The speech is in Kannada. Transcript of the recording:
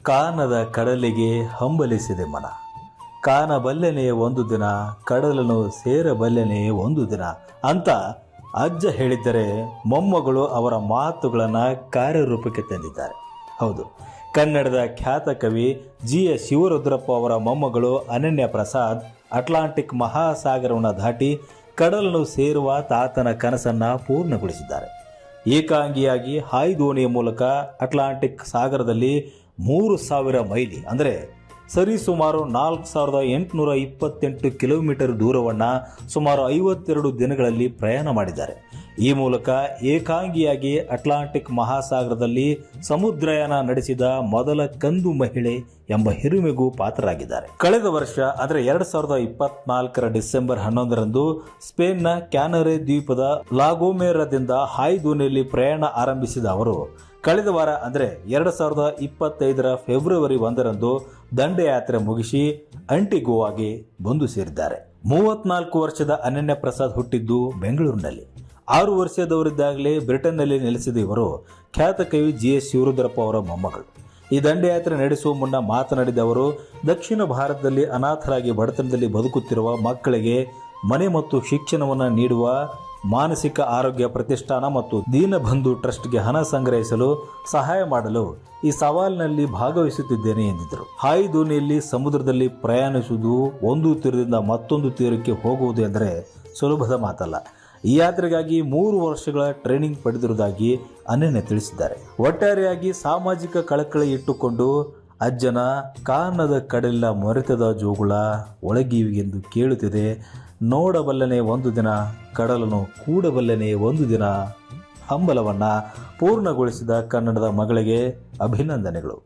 ಕಾನದ ಕಡಲಿಗೆ ಹಂಬಲಿಸಿದೆ ಮನ, ಕಾನಬಲ್ಲೆನೆ ಒಂದು ದಿನ, ಕಡಲನ್ನು ಸೇರಬಲ್ಲೆನೆ ಒಂದು ದಿನ ಅಂತ ಅಜ್ಜ ಹೇಳಿದ್ದರೆ ಮೊಮ್ಮಗಳು ಅವರ ಮಾತುಗಳನ್ನು ಕಾರ್ಯರೂಪಕ್ಕೆ ತಂದಿದ್ದಾರೆ. ಹೌದು, ಕನ್ನಡದ ಖ್ಯಾತ ಕವಿ GS ಶಿವರುದ್ರಪ್ಪ ಅವರ ಮೊಮ್ಮಗಳು ಅನನ್ಯ ಪ್ರಸಾದ್ ಅಟ್ಲಾಂಟಿಕ್ ಮಹಾಸಾಗರವನ್ನು ದಾಟಿ ಕಡಲನ್ನು ಸೇರುವ ತಾತನ ಕನಸನ್ನು ಪೂರ್ಣಗೊಳಿಸಿದ್ದಾರೆ. ಏಕಾಂಗಿಯಾಗಿ ಹಾಯ್ದೋಣಿಯ ಮೂಲಕ ಅಟ್ಲಾಂಟಿಕ್ ಸಾಗರದಲ್ಲಿ 3000 ಮೈಲಿ ಅಂದರೆ ಸರಿಸುಮಾರು 4828 ಕಿಲೋಮೀಟರ್ ದೂರವನ್ನು ಸುಮಾರು 52 ದಿನಗಳಲ್ಲಿ ಪ್ರಯಾಣ ಮಾಡಿದ್ದಾರೆ. ಈ ಮೂಲಕ ಏಕಾಂಗಿಯಾಗಿ ಅಟ್ಲಾಂಟಿಕ್ ಮಹಾಸಾಗರದಲ್ಲಿ ಸಮುದ್ರಯಾನ ನಡೆಸಿದ ಮೊದಲ ಕಂದು ಮಹಿಳೆ ಎಂಬ ಹಿರಿಮೆಗೂ ಪಾತ್ರರಾಗಿದ್ದಾರೆ. ಕಳೆದ ವರ್ಷ ಅಂದರೆ 2024 ಡಿಸೆಂಬರ್ 11ರಂದು ಸ್ಪೇನ್ನ ಕ್ಯಾನರೆ ದ್ವೀಪದ ಲಾಗೋಮೇರದಿಂದ ಹಾಯ್ದೋಣಿಯಲ್ಲಿ ಪ್ರಯಾಣ ಆರಂಭಿಸಿದ ಅವರು ಕಳೆದ ವಾರ ಅಂದರೆ 2025 ಫೆಬ್ರವರಿ 1ರಂದು ದಂಡಯಾತ್ರೆ ಮುಗಿಸಿ ಅಂಟಿಗುವಾಗೆ ಬಂದು ಸೇರಿದ್ದಾರೆ. 34 ವರ್ಷದ ಅನನ್ಯ ಪ್ರಸಾದ್ ಹುಟ್ಟಿದ್ದು ಬೆಂಗಳೂರಿನಲ್ಲಿ. 6 ವರ್ಷದವರಿದ್ದಾಗಲೇ ಬ್ರಿಟನ್ನಲ್ಲಿ ನೆಲೆಸಿದ ಇವರು ಖ್ಯಾತ ಕವಿ GS ಶಿವರುದ್ರಪ್ಪ ಅವರ ಮೊಮ್ಮಗಳು. ಈ ದಂಡಯಾತ್ರೆ ನಡೆಸುವ ಮುನ್ನ ಮಾತನಾಡಿದ ಅವರು, ದಕ್ಷಿಣ ಭಾರತದಲ್ಲಿ ಅನಾಥರಾಗಿ ಬಡತನದಲ್ಲಿ ಬದುಕುತ್ತಿರುವ ಮಕ್ಕಳಿಗೆ ಮನೆ ಮತ್ತು ಶಿಕ್ಷಣವನ್ನು ನೀಡುವ ಮಾನಸಿಕ ಆರೋಗ್ಯ ಪ್ರತಿಷ್ಠಾನ ಮತ್ತು ದೀನಬಂಧು ಟ್ರಸ್ಟ್ಗೆ ಹಣ ಸಂಗ್ರಹಿಸಲು ಸಹಾಯ ಮಾಡಲು ಈ ಸವಾಲಿನಲ್ಲಿ ಭಾಗವಹಿಸುತ್ತಿದ್ದೇನೆ ಎಂದಿದ್ದರು. ಹಾಯ್ದೋಣಿಯಲ್ಲಿ ಸಮುದ್ರದಲ್ಲಿ ಪ್ರಯಾಣಿಸುವುದು ಒಂದು ತೀರದಿಂದ ಮತ್ತೊಂದು ತೀರಕ್ಕೆ ಹೋಗುವುದು ಎಂದರೆ ಸುಲಭದ ಮಾತಲ್ಲ. ಈ ಯಾತ್ರೆಗಾಗಿ 3 ವರ್ಷಗಳ ಟ್ರೈನಿಂಗ್ ಪಡೆದಿರುವುದಾಗಿ ಅನನ್ಯ ತಿಳಿಸಿದ್ದಾರೆ. ಒಟ್ಟಾರೆಯಾಗಿ ಸಾಮಾಜಿಕ ಕಳಕಳಿ ಇಟ್ಟುಕೊಂಡು ಅಜ್ಜನ ಕಾನದ ಕಡಲಿನ ಮೊರೆತದ ಜೋಗುಳ ಒಳಗಿವಿಗೆಂದು ಕೇಳುತ್ತಿದೆ. ನೋಡಬಲ್ಲನೆ ಒಂದು ದಿನ, ಕಡಲನ್ನು ಕೂಡಬಲ್ಲನೆ ಒಂದು ದಿನ ಹಂಬಲವನ್ನು ಪೂರ್ಣಗೊಳಿಸಿದ ಕನ್ನಡದ ಮಗಳಿಗೆ ಅಭಿನಂದನೆಗಳು.